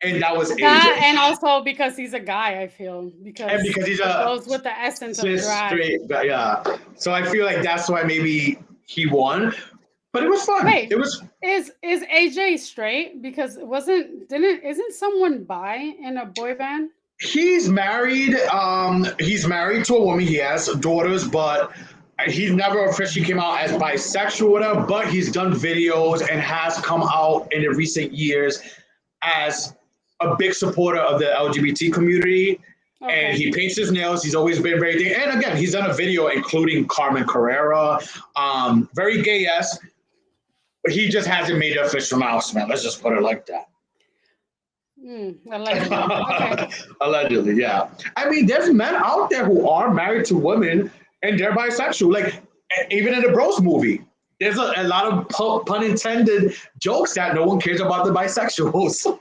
S1: and that was
S2: That,
S1: AJ.
S2: and also because he's a guy, I feel,
S1: And
S2: because
S1: because he's
S2: it
S1: a
S2: goes with the essence of
S1: cis
S2: drag.
S1: straight guy, yeah. So I feel like that's why maybe he won. But it was fun.
S2: Wait,
S1: It was.
S2: is AJ straight? Because isn't someone bi in a boy band?
S1: He's married. He's married to a woman. He has daughters, but he never officially came out as bisexual or whatever. But he's done videos and has come out in the recent years as a big supporter of the LGBT community. And
S2: Okay.
S1: he paints his nails. He's always been very. And again, he's done a video including Carmen Carrera. Very gay-esque. But he just hasn't made the official announcement. Let's just put it like that.
S2: Allegedly. Okay.
S1: Allegedly, yeah. I mean, there's men out there who are married to women and they're bisexual. Like, even in the Bros movie, there's a lot of pun intended jokes that no one cares about the bisexuals.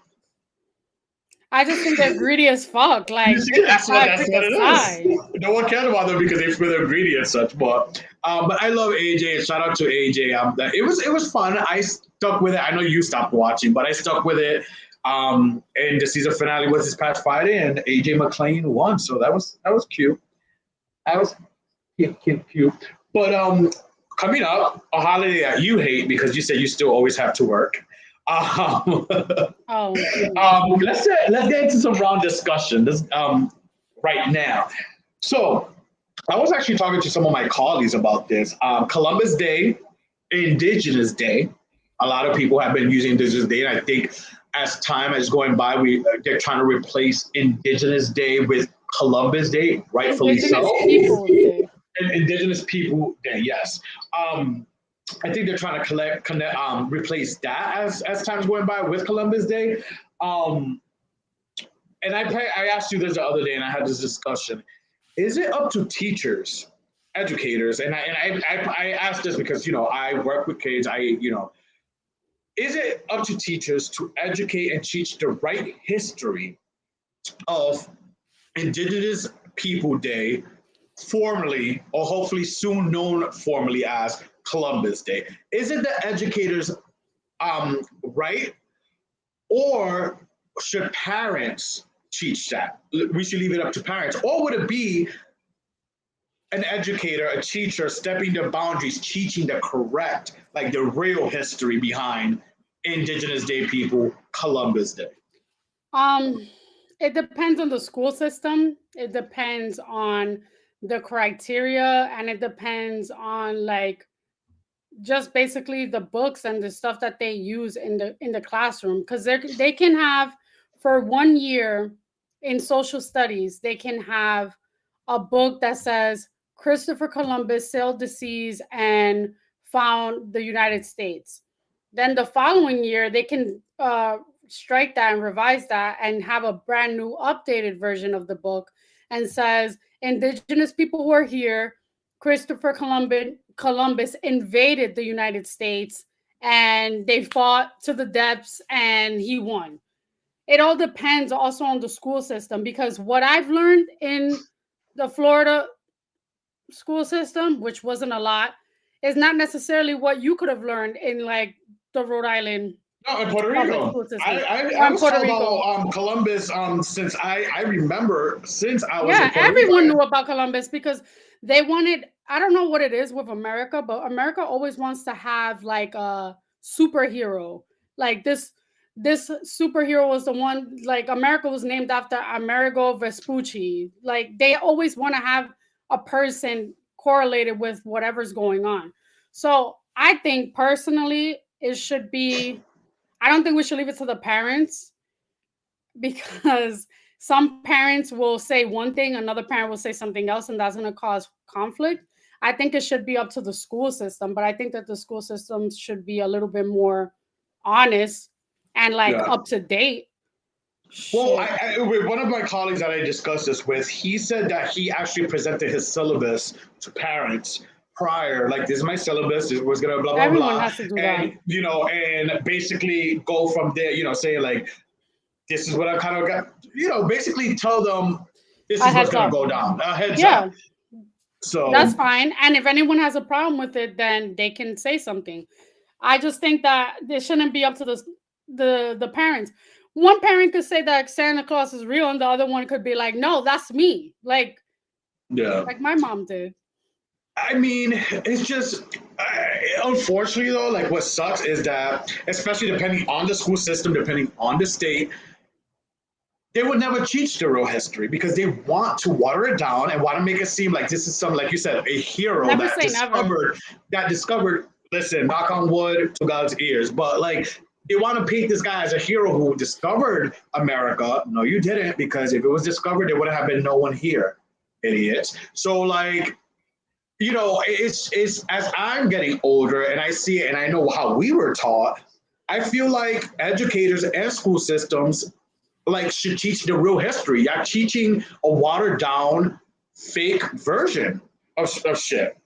S2: I just think they're greedy as fuck. Like,
S1: That's what it is. No one cares about them because they're greedy and such. But I love AJ. Shout out to AJ. It was fun. I stuck with it. I know you stopped watching, but I stuck with it. And the season finale was this past Friday, and AJ McClain won. So that was cute. That was cute. But coming up, a holiday that you hate because you said you still always have to work. Let's get into some round discussion right now. So I was actually talking to some of my colleagues about this. Columbus Day, Indigenous Day. A lot of people have been using Indigenous Day, and I think as time is going by, they're trying to replace Indigenous Day with Columbus Day, rightfully
S2: Indigenous
S1: so.
S2: Peoples Day.
S1: Indigenous People Day, yes. I think they're trying to replace that as time's going by with Columbus Day. And I asked you this the other day, and I had this discussion. Is it up to teachers, educators, and I asked this because I work with kids. Is it up to teachers to educate and teach the right history of Indigenous People Day, formerly or hopefully soon known formally as Columbus Day? Is it the educators' right, or should parents teach that? We should leave it up to parents, or would it be an educator, a teacher stepping the boundaries, teaching the correct, like the real history behind Indigenous Day people, Columbus Day?
S2: It depends on the school system. It depends on the criteria, and it depends on like just basically the books and the stuff that they use in the classroom, because they can have, for 1 year in social studies, they can have a book that says Christopher Columbus sailed the seas and found the United States. Then the following year they can strike that and revise that and have a brand new updated version of the book and says Indigenous people were here, Christopher Columbus invaded the United States, and they fought to the depths and he won. It all depends also on the school system, because what I've learned in the Florida school system, which wasn't a lot, is not necessarily what you could have learned in like the Rhode Island.
S1: No, in Puerto Rico. I was told about Columbus since I remember, since I was in Puerto
S2: everyone
S1: Rico.
S2: knew about Columbus because they wanted, I don't know what it is with America, but America always wants to have like a superhero. Like this superhero was the one, like America was named after Amerigo Vespucci. Like they always want to have a person correlated with whatever's going on. So I think personally it should be, I don't think we should leave it to the parents, because some parents will say one thing, another parent will say something else, and that's going to cause conflict. I think it should be up to the school system, but I think that the school system should be a little bit more honest and like up to date.
S1: Well, with one of my colleagues that I discussed this with, he said that he actually presented his syllabus to parents prior, like, this is my syllabus, this was gonna blah blah
S2: Everyone
S1: blah,
S2: has to do
S1: and
S2: that.
S1: And basically go from there, say like, this is what I kind of got, basically tell them this is what's gonna go down. A heads up. So
S2: that's fine. And if anyone has a problem with it, then they can say something. I just think that it shouldn't be up to the parents. One parent could say that Santa Claus is real, and the other one could be like, no, that's me. Like my mom did.
S1: I mean, it's just, unfortunately though, like what sucks is that, especially depending on the school system, depending on the state, they would never teach the real history because they want to water it down and want to make it seem like this is some, like you said, a hero that discovered, listen, knock on wood to God's ears, but like, they want to paint this guy as a hero who discovered America. No, you didn't, because if it was discovered, there would have been no one here, idiots. So like, you know, it's as I'm getting older and I see it and I know how we were taught, I feel like educators and school systems like should teach the real history. You're teaching a watered down fake version of shit.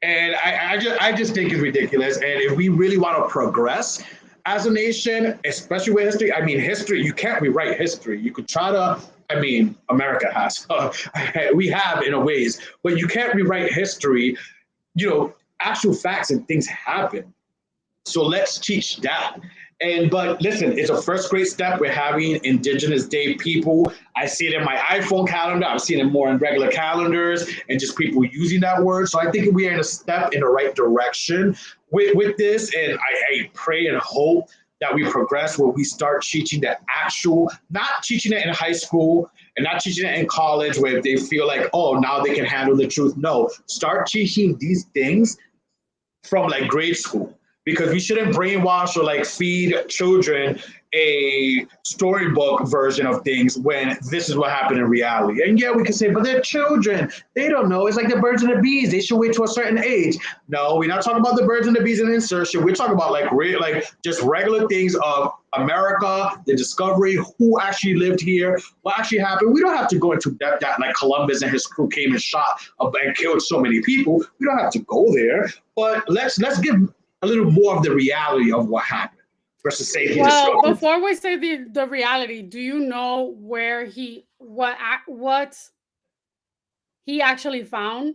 S1: And I just think it's ridiculous. And if we really want to progress as a nation, especially with history, I mean, history, you can't rewrite history. You could try to, I mean, America has, we have in a ways, but you can't rewrite history. You know, actual facts and things happen. So let's teach that. And but listen, it's a first great step. We're having Indigenous Day people. I see it in my iPhone calendar. I've seen it more in regular calendars and just people using that word. So I think we are in a step in the right direction with this. And I pray and hope that we progress where we start teaching the actual, not teaching it in high school and not teaching it in college where they feel like, oh, now they can handle the truth. No, start teaching these things from like grade school because we shouldn't brainwash or like feed children a storybook version of things when this is what happened in reality. And yeah, we can say, but they're children. They don't know. It's like the birds and the bees. They should wait to a certain age. No, we're not talking about the birds and the bees and insertion. We're talking about like just regular things of America, the discovery, who actually lived here, what actually happened. We don't have to go into depth that like Columbus and his crew came and shot and killed so many people. We don't have to go there. But let's give a little more of the reality of what happened versus say he
S2: well, before we say the reality, do you know where what he actually found?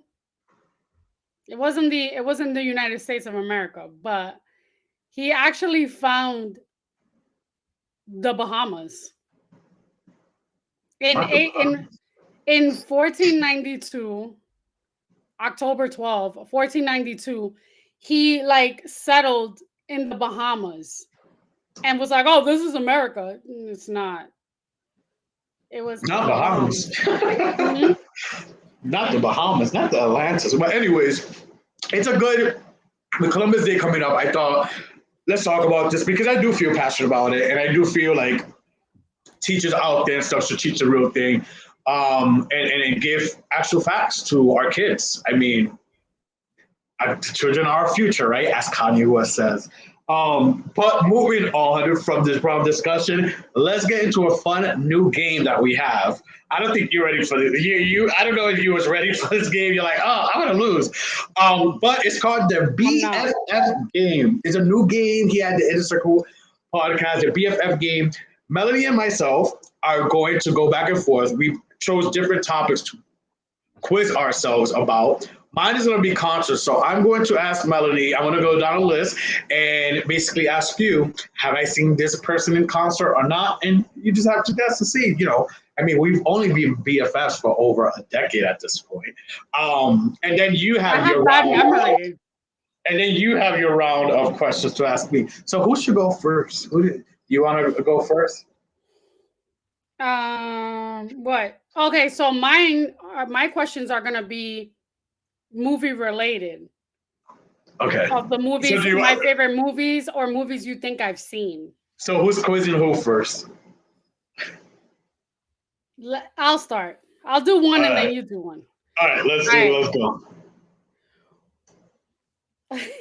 S2: It wasn't the United States of America, but he actually found the Bahamas. In 1492, October 12, 1492, he like settled in the Bahamas and was like, "Oh, this is America." It's not. It was
S1: not Bahamas. Mm-hmm. Not the Bahamas, not the Atlantis. But anyways, it's a good the Columbus Day coming up. I thought let's talk about this because I do feel passionate about it, and I do feel like teachers out there and stuff should teach the real thing, and give actual facts to our kids. I mean, children are our future, right? As Kanye West says. But moving on from this discussion, let's get into a fun new game that we have. I don't think you're ready for this. I don't know if you was ready for this game. You're like, oh, I'm gonna lose. But it's called the BFF game. It's a new game here at the Inner Circle podcast, the BFF game. Melanie and myself are going to go back and forth. We chose different topics to quiz ourselves about. Mine is going to be concerts. So I'm going to ask Melanie, I'm going to go down a list and basically ask you, have I seen this person in concert or not? And you just have to guess to see, I mean, we've only been BFFs for over a decade at this point. And then you have your round. And then you have your round of questions to ask me. So who should go first? You want to go first?
S2: What? Okay, so my questions are going to be movie related.
S1: Okay.
S2: Of the movies, so my favorite movies or movies you think I've seen.
S1: So who's quizzing who first?
S2: I'll start. I'll do one and then you do one.
S1: All right, let's go.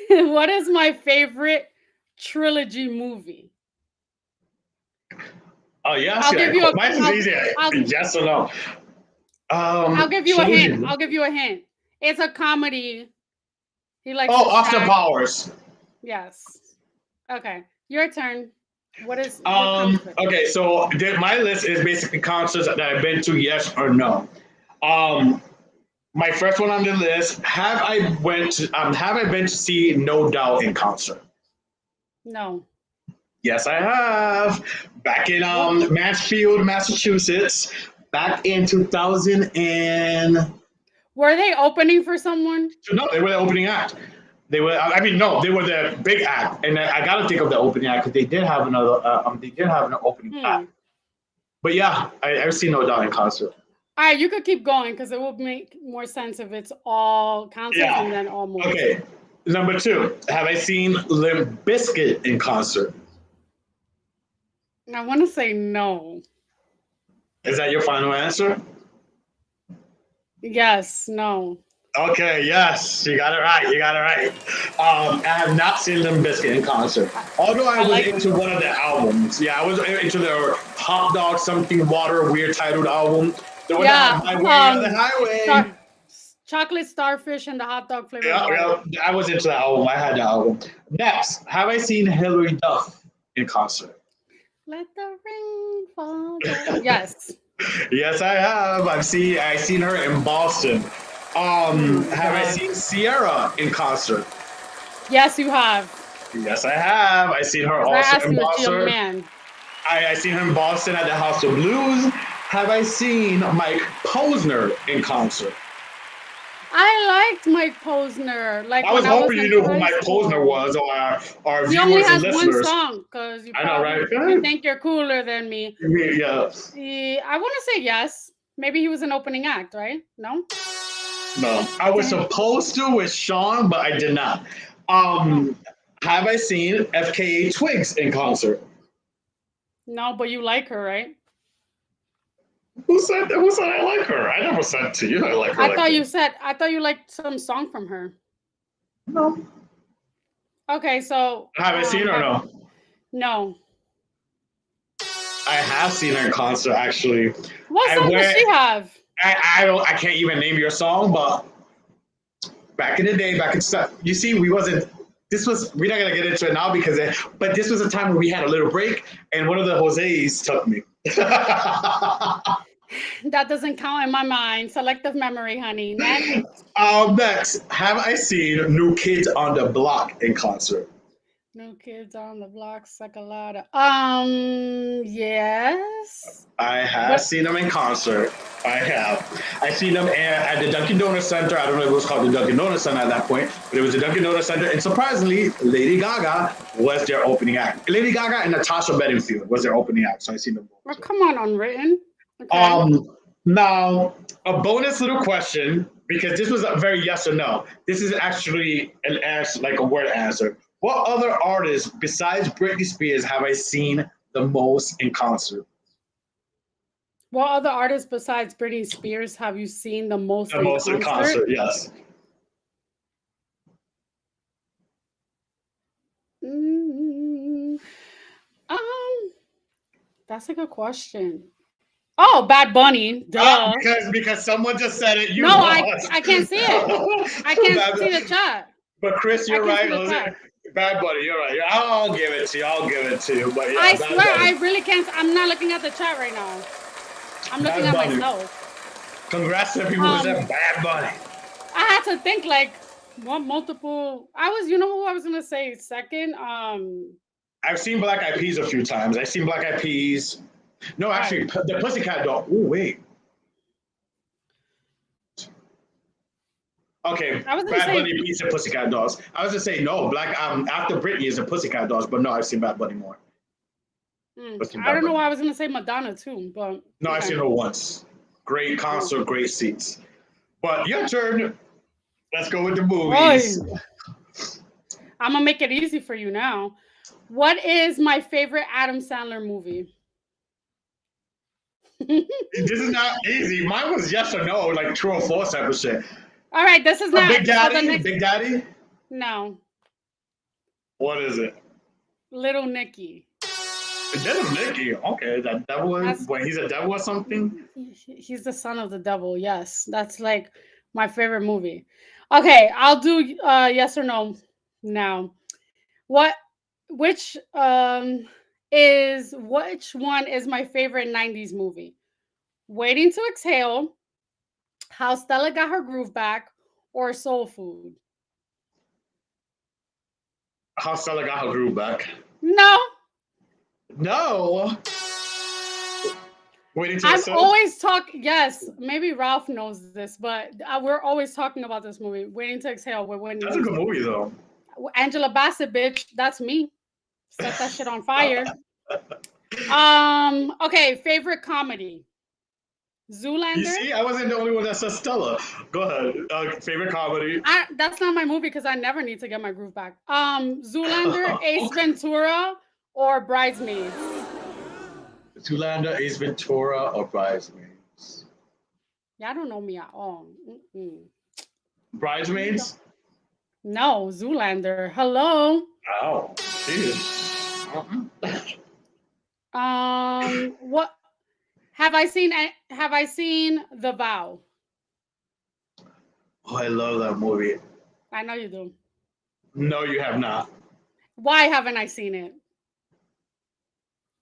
S2: What is my favorite trilogy movie?
S1: Oh, yeah. Mine's easy. Yes or no?
S2: I'll give you a hint. It's a comedy. He likes.
S1: Oh, Austin Powers.
S2: Yes. Okay, your turn. What is?
S1: Okay, so my list is basically concerts that I've been to. Yes or no. My first one on the list: have I been to see No Doubt in concert?
S2: No.
S1: Yes, I have. Back in Mansfield, Massachusetts, back in 2000 and.
S2: Were they opening for someone?
S1: No, they were the opening act. They were. I mean, no, they were the big act, and I got to think of the opening act because they did have another. They did have an opening act. But yeah, I've seen No Doubt in concert.
S2: All right, you could keep going because it will make more sense if it's all concerts and then all movies.
S1: Okay, number 2. Have I seen Limp Bizkit in concert?
S2: I want to say no.
S1: Is that your final answer?
S2: Yes, no.
S1: Okay, yes, you got it right. You got it right. I have not seen Limp Bizkit in concert, although I
S2: I
S1: was
S2: like
S1: into
S2: them.
S1: one of their albums. Yeah, I was into their Hot Dog Something Water weird titled album, the one that
S2: Yeah,
S1: had My Way on the Highway.
S2: chocolate starfish and the hot dog flavored
S1: Yeah,
S2: water.
S1: yeah, I was into that album. I had that album. Next, have I seen Hilary Duff in concert?
S2: Let the rain fall down. Yes.
S1: Yes, I have. I seen her in Boston.
S2: Oh my
S1: Have I
S2: god.
S1: seen Sierra in concert?
S2: Yes, you have.
S1: Yes, I have. I seen her
S2: Because I
S1: also
S2: asked
S1: in
S2: you, is she a
S1: Boston.
S2: man?
S1: I seen her in Boston at the House of Blues. Have I seen Mike Posner in concert?
S2: I liked Mike Posner. Like
S1: I was
S2: when I was
S1: hoping you
S2: in
S1: knew who
S2: high
S1: Mike Posner
S2: school.
S1: was, or our
S2: He only
S1: viewers and
S2: has one
S1: listeners.
S2: song because
S1: I know, right?
S2: you think you're cooler than me.
S1: Yeah.
S2: I want to say yes. Maybe he was an opening act, right? No.
S1: No, I was supposed to with Sean, but I did not.
S2: Oh.
S1: Have I seen FKA Twigs in concert?
S2: No, but you like her, right?
S1: Who said that? Who said I like her? I never said to you I like her like that.
S2: I thought you liked some song from her.
S1: No.
S2: Okay, so
S1: Have I seen her or no?
S2: no.
S1: I have seen her in concert actually.
S2: What
S1: I
S2: song does
S1: went.
S2: she have?
S1: I don't. I can't even name your song, but back in the day, back in stuff. You see, we wasn't. This was. We're not gonna get into it now but this was a time where we had a little break, and one of the Jose's took me.
S2: That doesn't count in my mind. Selective memory, honey. Next.
S1: Next, have I seen New Kids on the Block in concert?
S2: New Kids on the Block, Sakalada. Yes.
S1: I have
S2: But
S1: seen them in concert. I have. I seen them at the Dunkin' Donuts Center. I don't know if it was called the Dunkin' Donuts Center at that point, but it was the Dunkin' Donuts Center. And surprisingly, Lady Gaga was their opening act. Lady Gaga and Natasha Bedingfield was their opening act. So I seen them both.
S2: come on, Unwritten. Okay.
S1: Now, a bonus little question, because this was a very yes or no. This is actually an answer, like a word answer. What other artists besides Britney Spears have I seen the most in concert?
S2: What other artists besides Britney Spears have you seen the most
S1: The
S2: in
S1: most in
S2: concert?
S1: concert, yes.
S2: Mm, um, that's a good question. Oh, Bad Bunny. Duh.
S1: Because someone just said it, you
S2: No,
S1: lost.
S2: I can't see it. I can't see the chat.
S1: But Chris,
S2: I
S1: you're
S2: can't
S1: right.
S2: see the chat.
S1: Bad Bunny, you're right. I'll give it to you. I'll give it to you. But yeah,
S2: I
S1: Bad
S2: swear,
S1: Bunny.
S2: I really can't. I'm not looking at the chat right now. I'm looking
S1: Bad
S2: at
S1: Bunny.
S2: myself.
S1: Congrats to the people who said Bad Bunny.
S2: I had to think like what multiple. You know who I was gonna say second.
S1: I've seen Black Eyed Peas a few times. I've seen Black Eyed Peas. No, actually, the Pussycat Doll. Oh, wait. Okay,
S2: I was gonna
S1: Bad
S2: say
S1: Bunny beats the Pussycat Dolls. I was gonna say no. After Britney is the Pussycat Dolls, but no, I've seen Bad Bunny more.
S2: I don't know why I was gonna say Madonna too, but
S1: no, I've seen her once. Great concert, great seats. But your turn. Let's go with the movies.
S2: I'm gonna make it easy for you now. What is my favorite Adam Sandler movie?
S1: This is not easy. Mine was yes or no, like true or false type of shit.
S2: All right, this is not
S1: Big Daddy.
S2: So next,
S1: Big Daddy.
S2: no.
S1: What is it?
S2: Little Nicky.
S1: Little Nicky. Okay, that devil. When he's a devil or something.
S2: He's the son of the devil. Yes, that's like my favorite movie. Okay, I'll do yes or no now. Which one is my favorite 90s movie? Waiting to Exhale, How Stella Got Her Groove Back, or Soul Food?
S1: How Stella Got Her Groove Back.
S2: No.
S1: Waiting to
S2: I'm
S1: Exhale?
S2: always talking. Yes, maybe Ralph knows this, but we're always talking about this movie, Waiting to Exhale.
S1: That's a good movie, though.
S2: Angela Bassett, bitch, that's me. Set that shit on fire. Okay, favorite comedy. Zoolander.
S1: You see, I wasn't the only one that said Stella. Go ahead. Favorite comedy.
S2: That's not my movie because I never need to get my groove back. Zoolander, Ace Ventura, or Bridesmaids.
S1: Zoolander, Ace Ventura, or Bridesmaids.
S2: Yeah, I don't know me at all. Mm-mm.
S1: Bridesmaids?
S2: No, Zoolander. Hello.
S1: Oh, jeez.
S2: What have I seen? Have I seen The Vow?
S1: Oh, I love that movie.
S2: I know you do.
S1: No, you have not.
S2: Why haven't I seen it?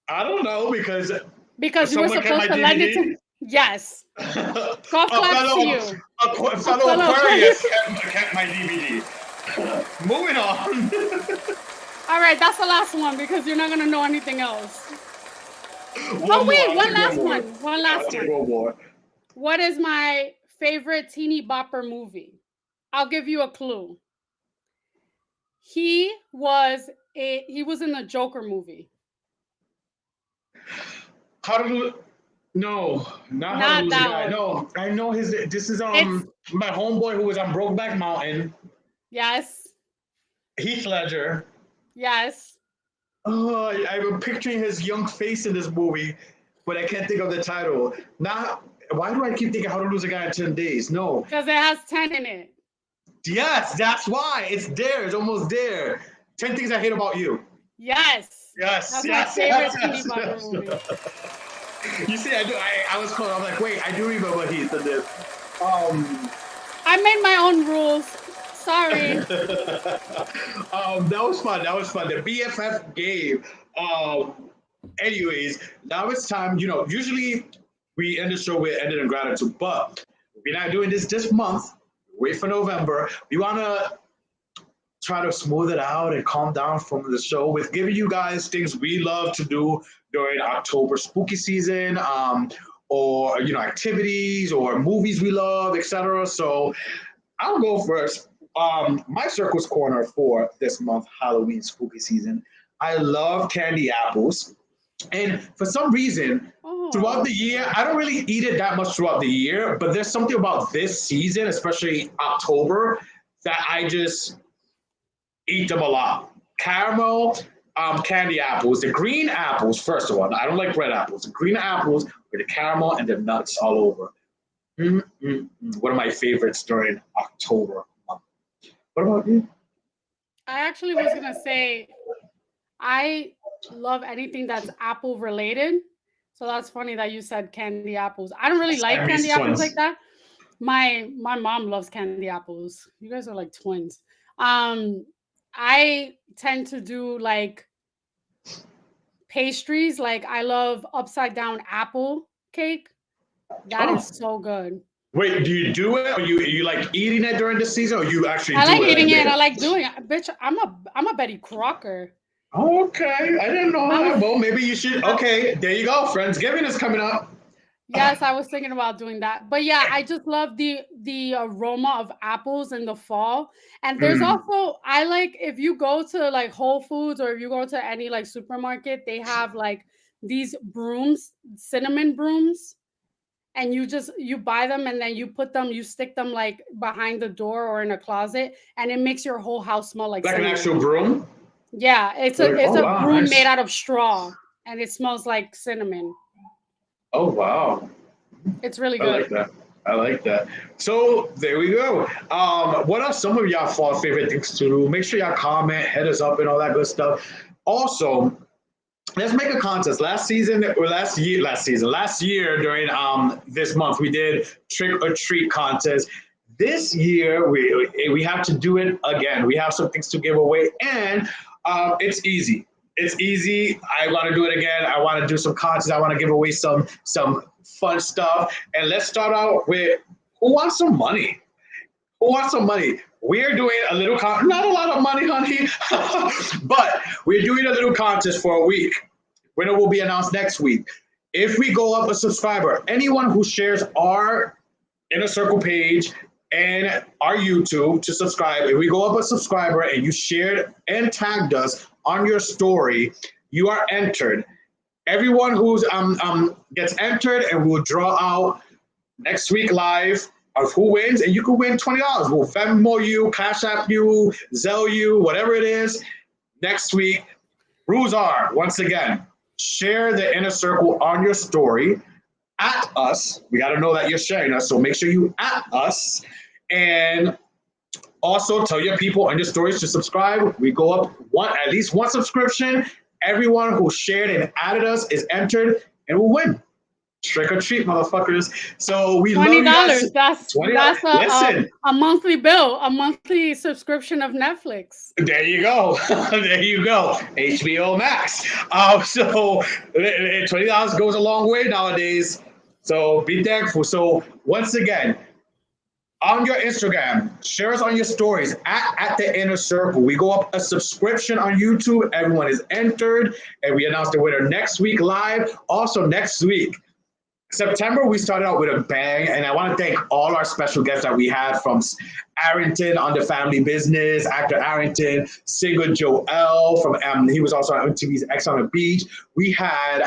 S1: I don't know because
S2: Because you were
S1: someone kept my
S2: supposed to lend it
S1: DVD.
S2: to. Yes. Golf
S1: a
S2: claps to
S1: fellow,
S2: you. A
S1: fellow
S2: fellow
S1: Aquarius
S2: Aquarius.
S1: kept my DVD. Moving on.
S2: All right, that's the last one because you're not gonna know anything else.
S1: One
S2: Oh
S1: more.
S2: wait,
S1: I'll
S2: one
S1: take one
S2: last
S1: more.
S2: one. One
S1: I'll
S2: last
S1: take
S2: one.
S1: one more.
S2: What is my favorite teeny bopper movie? I'll give you a clue. He was in the Joker movie.
S1: How to lose? No, not how to
S2: Not
S1: lose a
S2: that
S1: guy.
S2: one.
S1: No, I know his. This is
S2: It's
S1: my homeboy who was on Brokeback Mountain.
S2: yes,
S1: Heath Ledger.
S2: yes.
S1: Oh, I'm picturing his young face in this movie, but I can't think of the title. Not. Why do I keep thinking How to Lose a Guy in 10 Days? No.
S2: Because it has 10 in it.
S1: Yes, that's why. It's there. It's almost there. 10 Things I Hate About You.
S2: Yes.
S1: Yes,
S2: That's my
S1: yes,
S2: favorite
S1: yes,
S2: teeny
S1: yes,
S2: bopper
S1: yes.
S2: movie.
S1: You see, I was close. I'm like, wait, I do remember Heath in this. Um,
S2: I made my own rules. Sorry.
S1: that was fun. That was fun. The BFF game. Anyways, now it's time. Usually we end the show with ended in gratitude, but we're not doing this month. Wait for November. We want to try to smooth it out and calm down from the show with giving you guys things we love to do during October spooky season, or activities or movies we love, etc. So I'll go first. My circle's corner for this month Halloween spooky season. I love candy apples, and for some reason, throughout
S2: Oh.
S1: the year, I don't really eat it that much throughout the year. But there's something about this season, especially October, that I just eat them a lot. Caramel, candy apples, the green apples, first of all. I don't like red apples. The green apples with the caramel and the nuts all over. One of my favorites during October month. What about you?
S2: I actually was going to say I love anything that's apple related. So that's funny that you said candy apples. I don't really like candy
S1: Siamese
S2: apples like
S1: twins.
S2: that. My mom loves candy apples. You guys are like twins. Um I tend to do like pastries. Like I love upside down apple cake. That is
S1: Oh,
S2: so good.
S1: wait, do you do it? Or you like eating it during the season, or you actually
S2: I like
S1: do it
S2: eating
S1: every
S2: it and I
S1: day?
S2: like doing it. Bitch, I'm a Betty Crocker.
S1: Okay, I didn't know
S2: I'm
S1: that.
S2: a,
S1: Well, maybe you should.
S2: I,
S1: Okay, there you go. Friendsgiving is coming up.
S2: yes, I was thinking about doing that. But yeah, I just love the aroma of apples in the fall. And there's
S1: Mm.
S2: also I like if you go to like Whole Foods or if you go to any like supermarket, they have like these brooms, cinnamon brooms, and you buy them and then you stick them like behind the door or in a closet, and it makes your whole house smell like
S1: Like an
S2: cinnamon.
S1: actual broom.
S2: Yeah,
S1: Like,
S2: it's
S1: oh
S2: a
S1: wow,
S2: broom made
S1: nice.
S2: out of straw and it smells like cinnamon.
S1: Oh wow,
S2: It's really
S1: I like
S2: good.
S1: that. I like that. So there we go. What are some of y'all fall favorite things to do? Make sure y'all comment, hit us up, and all that good stuff. Also, let's make a contest. Last year during this month we did trick or treat contest. This year we have to do it again. We have some things to give away, and it's easy. It's easy. I want to do it again. I want to do some contests. I want to give away some fun stuff. And let's start out with who wants some money? Who wants some money? We're doing a little not a lot of money, honey, but we're doing a little contest for a week. Winner will be announced next week. If we go up a subscriber, anyone who shares our Inner Circle page and our YouTube to subscribe, if we go up a subscriber and you shared and tagged us on your story, you are entered. Everyone who's gets entered, and we'll draw out next week live of who wins, and you can win $20. We'll Venmo you, Cash App you, Zelle you, whatever it is. Next week, rules are once again share the Inner Circle on your story. at us. We got to know that you're sharing us. So make sure you at us. And also tell your people on your stories to subscribe. We go up at least one subscription. Everyone who shared and added us is entered and will win. Trick or treat, motherfuckers. So we love you guys.
S2: That's
S1: Listen,
S2: a monthly bill, a monthly subscription of Netflix.
S1: There you go. There you go. HBO Max. So $20 goes a long way nowadays. So be thankful. So once again, on your Instagram, share us on your stories at the Inner Circle. We go up a subscription on YouTube. Everyone is entered, and we announce the winner next week live. Also next week, September, we started out with a bang, and I want to thank all our special guests that we had, from Arrington on The Family Business, actor Arrington, singer Joel from he was also on MTV's X on the Beach. We had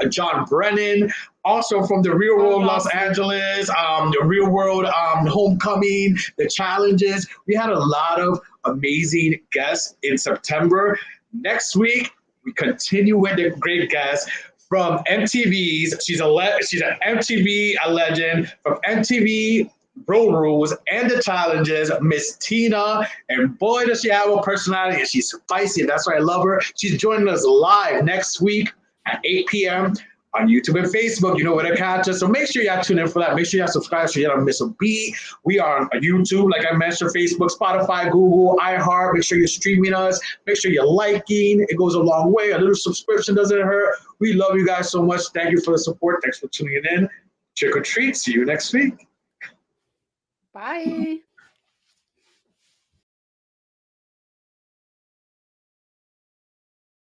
S1: John Brennan, also from The Real World Los Angeles, The Real World Homecoming, The Challenges. We had a lot of amazing guests in September. Next week, we continue with the great guests from MTV's. She's an MTV legend from MTV Road Rules and The Challenges, Miss Tina. And boy, does she have a personality, and she's spicy, and that's why I love her. She's joining us live next week at 8 p.m. on YouTube and Facebook. You know where to catch us. So make sure you tune in for that. Make sure you subscribe so you don't miss a beat. We are on YouTube, like I mentioned, Facebook, Spotify, Google, iHeart. Make sure you're streaming us. Make sure you're liking. It goes a long way. A little subscription doesn't hurt. We love you guys so much. Thank you for the support. Thanks for tuning in. Trick or treat. See you next week.
S2: Bye.